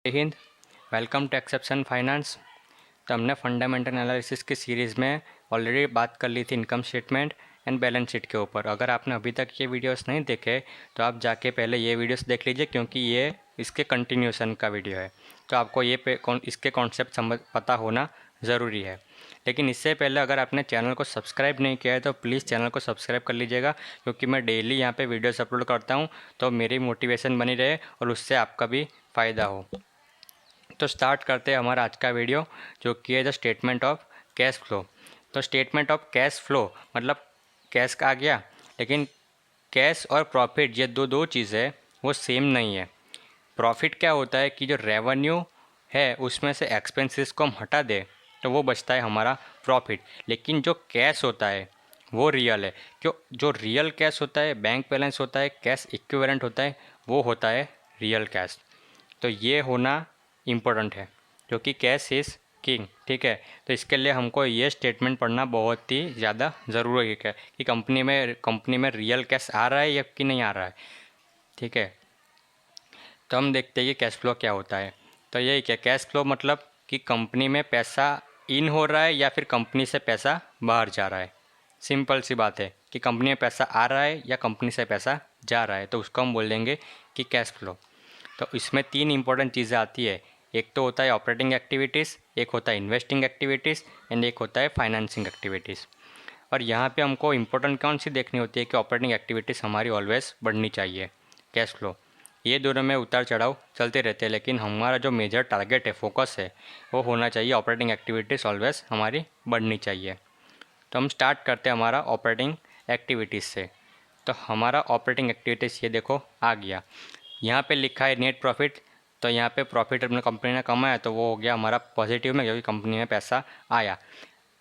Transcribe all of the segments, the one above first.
जय Hind. Welcome to exception finance. तो हमने फंडामेंटल एनालिसिस की सीरीज़ में ऑलरेडी बात कर ली थी income statement and balance sheet के ऊपर। अगर आपने अभी तक ये वीडियोस नहीं देखे तो आप जाके पहले ये वीडियोस देख लीजिए, क्योंकि ये इसके कंटिन्यूशन का वीडियो है। तो आपको इसके कॉन्सेप्ट समझ पता होना ज़रूरी है। लेकिन इससे पहले अगर आपने चैनल को सब्सक्राइब नहीं किया है तो प्लीज़ चैनल को सब्सक्राइब कर लीजिएगा, क्योंकि मैं डेली यहाँ पे वीडियोस अपलोड करता हूँ, तो मेरी मोटिवेशन बनी रहे और उससे आपका भी फ़ायदा हो। तो स्टार्ट करते हैं हमारा आज का वीडियो, जो कि है the statement of cash flow. तो स्टेटमेंट ऑफ कैश फ्लो मतलब कैश का आ गया, लेकिन कैश और प्रॉफिट ये दो चीज़ें वो सेम नहीं है। प्रॉफिट क्या होता है कि जो रेवेन्यू है उसमें से एक्सपेंसेस को हम हटा दें तो वो बचता है हमारा प्रॉफिट। लेकिन जो कैश होता है वो रियल है। क्यों? जो रियल कैश होता है, बैंक बैलेंस होता है, कैश इक्विवेलेंट होता है, वो होता है रियल कैश। तो ये होना इम्पोर्टेंट है, क्योंकि कैश इज़ किंग। ठीक है, तो इसके लिए हमको ये स्टेटमेंट पढ़ना बहुत ही ज़्यादा ज़रूरी है कि कंपनी में रियल कैश आ रहा है या कि नहीं आ रहा है। ठीक है, तो हम देखते हैं कि कैश फ्लो क्या होता है। तो यही क्या कैश फ्लो मतलब कि कंपनी में पैसा इन हो रहा है या फिर कंपनी से पैसा बाहर जा रहा है। सिंपल सी बात है कि कंपनी में पैसा आ रहा है या कंपनी से पैसा जा रहा है, तो उसको हम बोल देंगे कि कैश फ्लो। तो इसमें तीन इंपॉर्टेंट चीज़ें आती है। एक तो होता है ऑपरेटिंग एक्टिविटीज़, एक होता है इन्वेस्टिंग एक्टिविटीज़ एंड एक होता है फाइनेंसिंग एक्टिविटीज़। और यहाँ पे हमको इम्पोर्टेंट कौन सी देखनी होती है कि ऑपरेटिंग एक्टिविटीज़ हमारी ऑलवेज बढ़नी चाहिए। कैश फ्लो ये दोनों में उतार चढ़ाव चलते रहते हैं, लेकिन हमारा जो मेजर टारगेट है, फोकस है, वो होना चाहिए ऑपरेटिंग एक्टिविटीज़ ऑलवेज हमारी बढ़नी चाहिए। तो हम स्टार्ट करते हैं हमारा ऑपरेटिंग एक्टिविटीज़ से। तो हमारा ऑपरेटिंग एक्टिविटीज़ ये देखो आ गया। यहाँ पे लिखा है नेट प्रॉफिट। तो यहाँ पे प्रॉफिट अपने कंपनी ने कमाया तो वो हो गया हमारा पॉजिटिव में, क्योंकि कंपनी में पैसा आया।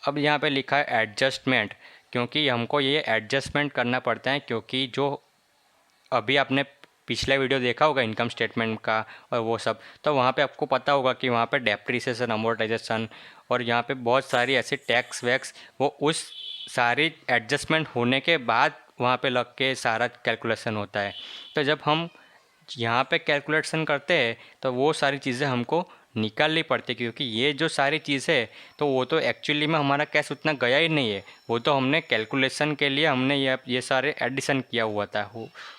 अब यहाँ पे लिखा है एडजस्टमेंट, क्योंकि हमको ये एडजस्टमेंट करना पड़ता है, क्योंकि जो अभी आपने पिछला वीडियो देखा होगा इनकम स्टेटमेंट का और वो सब, तो वहाँ पे आपको पता होगा कि वहाँ पे डेप्रिसिएशन, अमोर्टाइजेशन और यहाँ पे बहुत सारी ऐसी टैक्स वैक्स, वो उस सारी एडजस्टमेंट होने के बाद वहाँ पे लग के सारा कैलकुलेशन होता है। तो जब हम यहाँ पे कैलकुलेशन करते हैं तो वो सारी चीज़ें हमको निकालनी पड़ती है, क्योंकि ये जो सारी चीज़ है तो वो तो एक्चुअली में हमारा कैश उतना गया ही नहीं है। वो तो हमने कैलकुलेशन के लिए हमने ये सारे एडिशन किया हुआ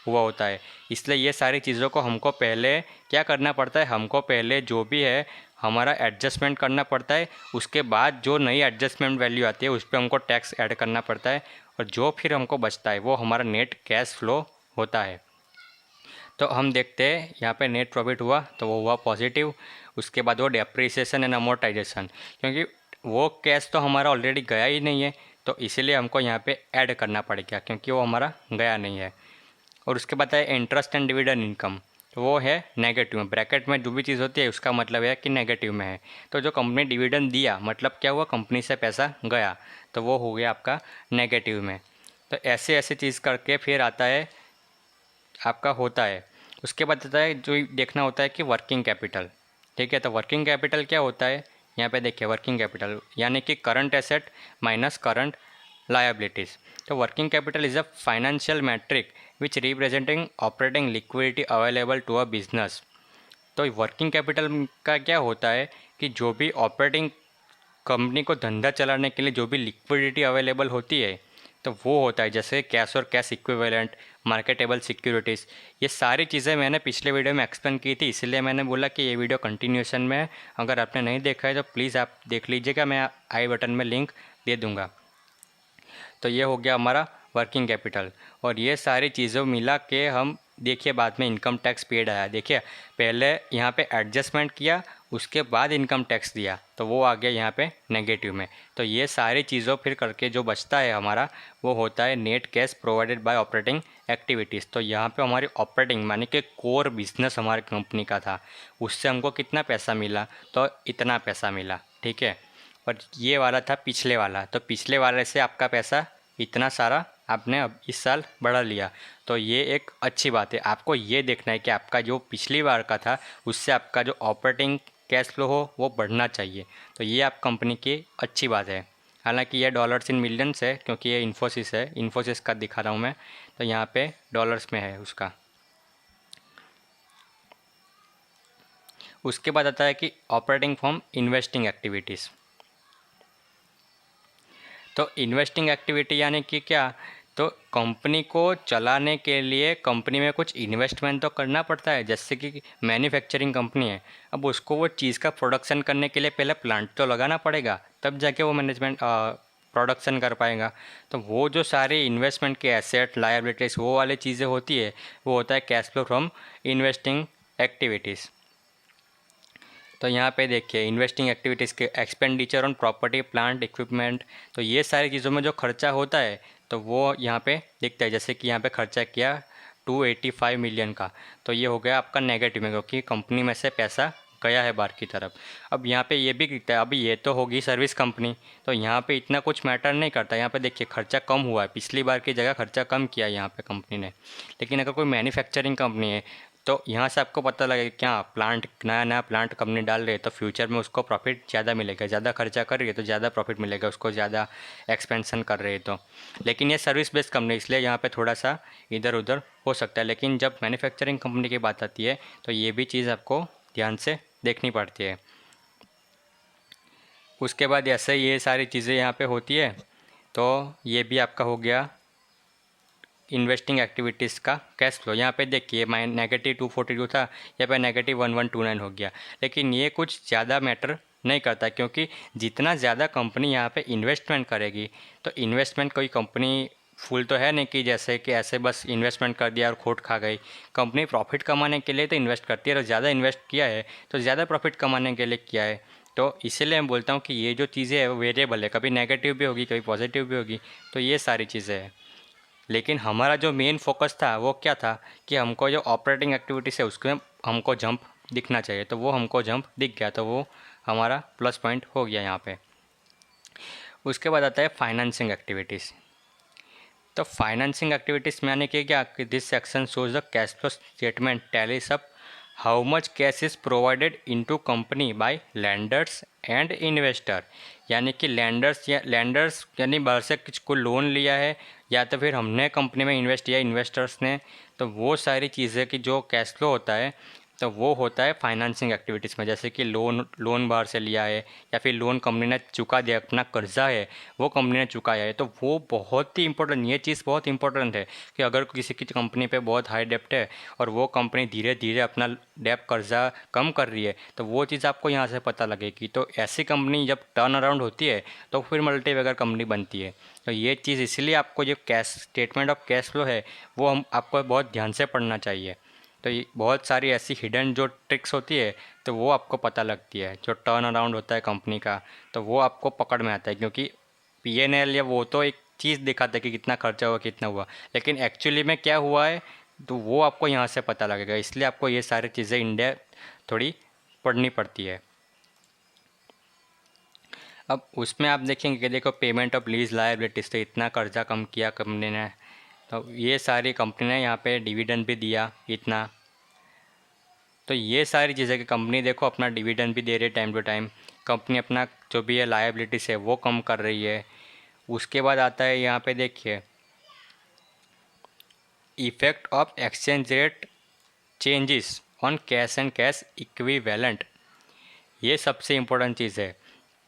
होता है। इसलिए ये सारी चीज़ों को हमको पहले क्या करना पड़ता है, हमको पहले जो भी है हमारा एडजस्टमेंट करना पड़ता है। उसके बाद जो नई एडजस्टमेंट वैल्यू आती है उस पर हमको टैक्स ऐड करना पड़ता है, और जो फिर हमको बचता है वो हमारा नेट कैश फ्लो होता है। तो हम देखते हैं यहाँ पे नेट प्रॉफिट हुआ तो वो हुआ पॉजिटिव। उसके बाद वो डेप्रिसिएशन एंड अमोर्टाइजेशन, क्योंकि वो कैश तो हमारा ऑलरेडी गया ही नहीं है, तो इसीलिए हमको यहाँ पे ऐड करना पड़ेगा, क्योंकि वो हमारा गया नहीं है। और उसके बाद है इंटरेस्ट एंड डिविडेंड इनकम, तो वो है नेगेटिव में। ब्रैकेट में जो भी चीज़ होती है उसका मतलब है कि नेगेटिव में है। तो जो कंपनी डिविडेंड दिया मतलब क्या हुआ, कंपनी से पैसा गया, तो वो हो गया आपका नेगेटिव में। तो ऐसे ऐसे चीज़ करके फिर आता है आपका होता है। उसके बाद आता है जो देखना होता है कि वर्किंग कैपिटल। ठीक है, तो वर्किंग कैपिटल क्या होता है, यहाँ पे देखिए वर्किंग कैपिटल यानी कि current asset minus current liabilities. तो working capital is a financial metric which representing operating liquidity available to a business. तो वर्किंग कैपिटल का क्या होता है कि जो भी ऑपरेटिंग कंपनी को धंधा चलाने के लिए जो भी लिक्विडिटी अवेलेबल होती है तो वो होता है, जैसे कैश और कैश इक्विवेलेंट, मार्केटेबल सिक्योरिटीज़। ये सारी चीज़ें मैंने पिछले वीडियो में एक्सप्लेन की थी, इसलिए मैंने बोला कि ये वीडियो कंटिन्यूशन में है। अगर आपने नहीं देखा है तो प्लीज़ आप देख लीजिएगा, मैं आई बटन में लिंक दे दूँगा। तो ये हो गया हमारा वर्किंग कैपिटल। और ये सारी चीज़ों मिला के हम देखिए बाद में इनकम टैक्स पेड आया। देखिए पहले यहाँ पे एडजस्टमेंट किया, उसके बाद इनकम टैक्स दिया, तो वो आ गया यहाँ पे नेगेटिव में। तो ये सारी चीज़ों फिर करके जो बचता है हमारा वो होता है net cash provided by operating activities. तो यहाँ पे हमारी ऑपरेटिंग मानी कि कोर बिजनेस हमारी कंपनी का था, उससे हमको कितना पैसा मिला, तो इतना पैसा मिला। ठीक है, और ये वाला था पिछले वाला, तो पिछले वाले से आपका पैसा इतना सारा आपने अब इस साल बढ़ा लिया, तो ये एक अच्छी बात है। आपको ये देखना है कि आपका जो पिछली बार का था उससे आपका जो ऑपरेटिंग कैश फ्लो हो वो बढ़ना चाहिए। तो ये आप कंपनी की अच्छी बात है। हालांकि ये डॉलर्स इन मिलियंस है, क्योंकि ये इन्फोसिस है, इन्फोसिस का दिखा रहा हूँ मैं, तो यहाँ पे डॉलर्स में है उसका। उसके बाद आता है कि ऑपरेटिंग फ्रॉम इन्वेस्टिंग एक्टिविटीज़। तो इन्वेस्टिंग एक्टिविटी यानी कि क्या, तो कंपनी को चलाने के लिए कंपनी में कुछ इन्वेस्टमेंट तो करना पड़ता है। जैसे कि मैन्युफैक्चरिंग कंपनी है, अब उसको वो चीज़ का प्रोडक्शन करने के लिए पहले प्लांट तो लगाना पड़ेगा, तब जाके वो मैनेजमेंट प्रोडक्शन कर पाएगा। तो वो जो सारे इन्वेस्टमेंट के एसेट लायबिलिटीज़ वो वाली चीज़ें होती है, वो होता है cash flow from investing activities. तो यहाँ पे देखिए इन्वेस्टिंग एक्टिविटीज़ के expenditure on property plant equipment, तो ये सारी चीज़ों में जो खर्चा होता है तो वो यहाँ पे दिखता है। जैसे कि यहाँ पे खर्चा किया 285 मिलियन का, तो ये हो गया आपका नेगेटिव में, क्योंकि कंपनी में से पैसा गया है बाहर की तरफ। अब यहाँ पे ये भी दिखता है, अभी ये तो होगी सर्विस कंपनी, तो यहाँ पे इतना कुछ मैटर नहीं करता। यहाँ पे देखिए खर्चा कम हुआ है, पिछली बार की जगह खर्चा कम किया यहाँ पे कंपनी ने। लेकिन अगर कोई मैन्युफैक्चरिंग कंपनी है तो यहाँ से आपको पता लगेगा क्या प्लांट, नया नया प्लांट कंपनी डाल रही है तो फ्यूचर में उसको प्रॉफिट ज़्यादा मिलेगा, ज़्यादा खर्चा कर रही है तो ज़्यादा प्रॉफिट मिलेगा उसको, ज़्यादा एक्सपेंशन कर रही है तो। लेकिन ये सर्विस बेस्ड कंपनी, इसलिए यहाँ पे थोड़ा सा इधर उधर हो सकता है। लेकिन जब मैन्युफैक्चरिंग कंपनी की बात आती है तो ये भी चीज़ आपको ध्यान से देखनी पड़ती है। उसके बाद ऐसे ये सारी चीज़ें यहाँ पे होती है, तो ये भी आपका हो गया इन्वेस्टिंग एक्टिविटीज़ का कैश फ्लो। यहाँ पे देखिए -242 था, यहाँ पे -1129 हो गया। लेकिन ये कुछ ज़्यादा मैटर नहीं करता, क्योंकि जितना ज़्यादा कंपनी यहाँ पे इन्वेस्टमेंट करेगी, तो इन्वेस्टमेंट कोई कंपनी फुल तो है नहीं कि जैसे कि ऐसे बस इन्वेस्टमेंट कर दिया और खोट खा गई। कंपनी प्रॉफिट कमाने के लिए तो इन्वेस्ट करती है, और ज़्यादा इन्वेस्ट किया है तो ज़्यादा प्रॉफिट कमाने के लिए किया है। तो इसीलिए मैं बोलता हूँ कि ये जो चीज़ें है वो वेरिएबल है, कभी नेगेटिव भी होगी कभी पॉजिटिव भी होगी, तो ये सारी चीज़ें हैं। लेकिन हमारा जो मेन फोकस था वो क्या था कि हमको जो ऑपरेटिंग एक्टिविटीज़ है उसमें हमको जंप दिखना चाहिए, तो वो हमको जंप दिख गया, तो वो हमारा प्लस पॉइंट हो गया यहाँ पे। उसके बाद आता है फाइनेंसिंग एक्टिविटीज़। तो फाइनेंसिंग एक्टिविटीज़ में यानी कि क्या, कि this section shows the cash flow statement tallies up how much cash is provided into company by landers and investor. यानी कि लैंडर्स यानी बाहर से कुछ को लोन लिया है, या तो फिर हमने कंपनी में इन्वेस्ट किया इन्वेस्टर्स ने, तो वो सारी चीज़ें की जो कैश फ्लो होता है तो वो होता है फाइनेंसिंग एक्टिविटीज़ में। जैसे कि लोन बाहर से लिया है, या फिर लोन कंपनी ने चुका दिया, अपना कर्जा है वो कंपनी ने चुकाया है, तो वो बहुत ही इंपॉर्टेंट, ये चीज़ बहुत इंपॉर्टेंट है कि अगर किसी की कंपनी पे बहुत हाई डेप्ट है और वो कंपनी धीरे धीरे अपना डेप्ट कर्जा कम कर रही है, तो वो चीज़ आपको यहाँ से पता लगेगी। तो ऐसी कंपनी जब टर्न अराउंड होती है तो फिर मल्टीबैगर कंपनी बनती है। तो ये चीज़ इसलिए आपको जो cash statement of cash flow है वो हम आपको बहुत ध्यान से पढ़ना चाहिए। तो ये बहुत सारी ऐसी हिडन जो ट्रिक्स होती है तो वो आपको पता लगती है। जो टर्न अराउंड होता है कंपनी का तो वो आपको पकड़ में आता है, क्योंकि P&L या वो तो एक चीज़ दिखाता है कि कितना खर्चा हुआ कितना हुआ, लेकिन एक्चुअली में क्या हुआ है तो वो आपको यहाँ से पता लगेगा। इसलिए आपको ये सारी चीज़ें इंडिया थोड़ी पढ़नी पड़ती है। अब उसमें आप देखेंगे कि देखो पेमेंट ऑफ लीज लायबिलिटीज़, तो इतना कर्जा कम किया कंपनी ने, तो ये सारी कंपनी ने यहाँ पे डिविडेंड भी दिया इतना, तो ये सारी चीज़ें कि कंपनी देखो अपना डिविडेंड भी दे रही है टाइम टू टाइम, कंपनी अपना जो भी है लायबिलिटीज़ है वो कम कर रही है। उसके बाद आता है यहाँ पे देखिए effect of exchange rate changes on cash and cash equivalent, ये सबसे इम्पोर्टेंट चीज़ है।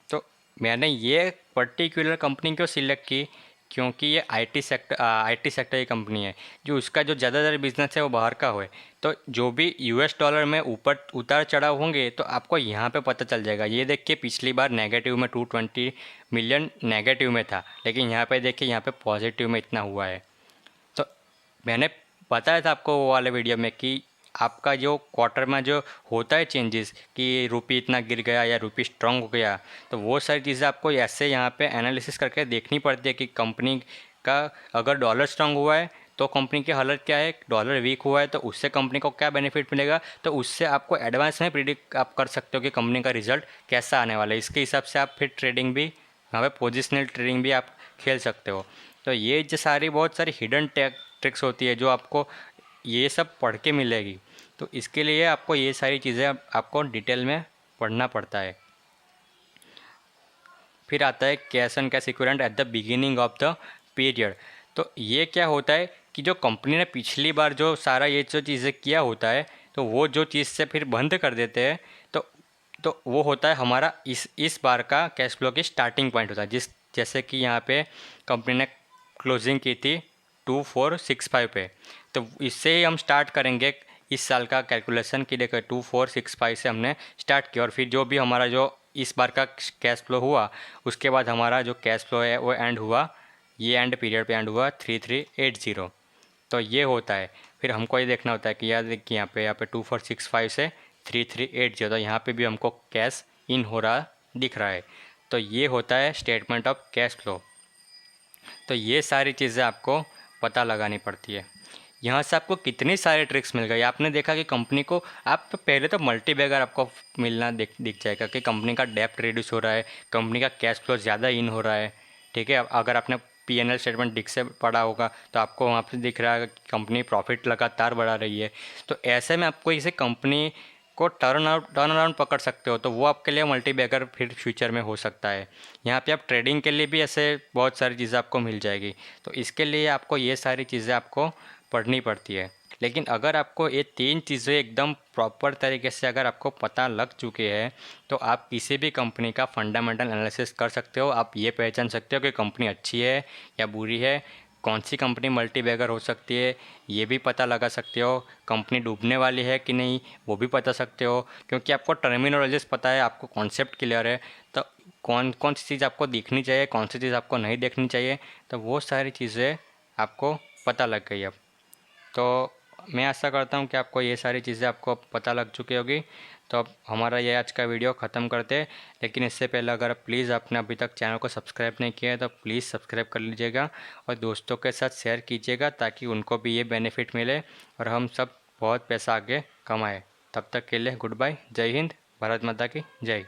तो मैंने ये पर्टिकुलर कंपनी क्यों सिलेक्ट की, क्योंकि ये आईटी सेक्टर की कंपनी है, जो उसका जो ज़्यादातर बिजनेस है वो बाहर का हो। तो जो भी यूएस डॉलर में ऊपर उतार चढ़ाव होंगे तो आपको यहाँ पे पता चल जाएगा। ये देखिए पिछली बार नेगेटिव में 220 मिलियन नेगेटिव में था, लेकिन यहाँ पे देखिए यहाँ पे पॉजिटिव में इतना हुआ है। तो मैंने बताया था आपको वो वाले वीडियो में कि आपका जो क्वार्टर में जो होता है चेंजेस कि रुपी इतना गिर गया या रुपी स्ट्रांग हो गया, तो वो सारी चीज़ें आपको ऐसे यहाँ पे एनालिसिस करके देखनी पड़ती है कि कंपनी का अगर डॉलर स्ट्रांग हुआ है तो कंपनी की हालत क्या है, डॉलर वीक हुआ है तो उससे कंपनी को क्या बेनिफिट मिलेगा, तो उससे आपको एडवांस में प्रिडिक्ट आप कर सकते हो कि कंपनी का रिजल्ट कैसा आने वाला है। इसके हिसाब से आप फिर ट्रेडिंग भी, यहाँ पे पोजिशनल ट्रेडिंग भी आप खेल सकते हो। तो ये जो सारी बहुत सारी हिडन ट्रिक्स होती है जो आपको ये सब पढ़ के मिलेगी, तो इसके लिए आपको ये सारी चीज़ें आपको डिटेल में पढ़ना पड़ता है। फिर आता है cash and cash equivalent at the beginning of the period. तो ये क्या होता है कि जो कंपनी ने पिछली बार जो सारा ये जो चीज़ें किया होता है तो वो जो चीज़ से फिर बंद कर देते हैं तो वो होता है हमारा इस बार का कैश फ्लो की स्टार्टिंग पॉइंट होता है। जैसे कि यहाँ पे कंपनी ने क्लोजिंग की थी 2465 पे, तो इससे ही हम स्टार्ट करेंगे इस साल का कैलकुलेशन की। देखो 2465 से हमने स्टार्ट किया और फिर जो भी हमारा जो इस बार का कैश फ्लो हुआ उसके बाद हमारा जो कैश फ्लो है वो एंड हुआ, ये एंड पीरियड पे एंड हुआ 3380। तो ये होता है। फिर हमको ये देखना होता है कि यार देखिए यहाँ पे 2465 से 3380, तो यहाँ पे भी हमको कैश इन हो रहा दिख रहा है। तो ये होता है स्टेटमेंट ऑफ कैश फ्लो। तो ये सारी चीज़ें आपको पता लगानी पड़ती है। यहाँ से आपको कितनी सारी ट्रिक्स मिल गई। आपने देखा कि कंपनी को आप पहले तो मल्टी बैगर आपको मिलना दिख जाएगा कि कंपनी का डेप्ट रिड्यूस हो रहा है, कंपनी का कैश फ्लो ज़्यादा इन हो रहा है। ठीक है, अगर आपने पीएनएल स्टेटमेंट दिख से पढ़ा होगा तो आपको वहाँ पे दिख रहा है कि कंपनी प्रॉफिट लगातार बढ़ा रही है। तो ऐसे में आपको इसे कंपनी को टर्न अराउंड पकड़ सकते हो, तो वो आपके लिए मल्टी बैगर फिर फ्यूचर में हो सकता है। यहाँ पे आप ट्रेडिंग के लिए भी ऐसे बहुत सारी चीज़ें आपको मिल जाएगी। तो इसके लिए आपको ये सारी चीज़ें आपको पढ़नी पड़ती है। लेकिन अगर आपको ये 3 चीज़ें एकदम प्रॉपर तरीके से अगर आपको पता लग चुकी है तो आप किसी भी कंपनी का फंडामेंटल एनालिसिस कर सकते हो। आप ये पहचान सकते हो कि कंपनी अच्छी है या बुरी है, कौन सी कंपनी मल्टी बैगर हो सकती है ये भी पता लगा सकते हो, कंपनी डूबने वाली है कि नहीं वो भी पता सकते हो, क्योंकि आपको टर्मिनोलॉजीज पता है, आपको कॉन्सेप्ट क्लियर है। तो कौन कौन सी चीज़ आपको दिखनी चाहिए, कौन सी चीज़ आपको नहीं देखनी चाहिए, तो वो सारी चीज़ें आपको पता लग गई अब। तो मैं आशा करता हूँ कि आपको ये सारी चीज़ें आपको पता लग चुकी होगी। तो अब हमारा ये आज का वीडियो ख़त्म करते हैं, लेकिन इससे पहले अगर प्लीज़ आपने अभी तक चैनल को सब्सक्राइब नहीं किया है तो प्लीज़ सब्सक्राइब कर लीजिएगा और दोस्तों के साथ शेयर कीजिएगा ताकि उनको भी ये बेनिफिट मिले और हम सब बहुत पैसा आगे कमाएँ। तब तक के लिए गुड बाय, जय हिंद, भारत माता की जय।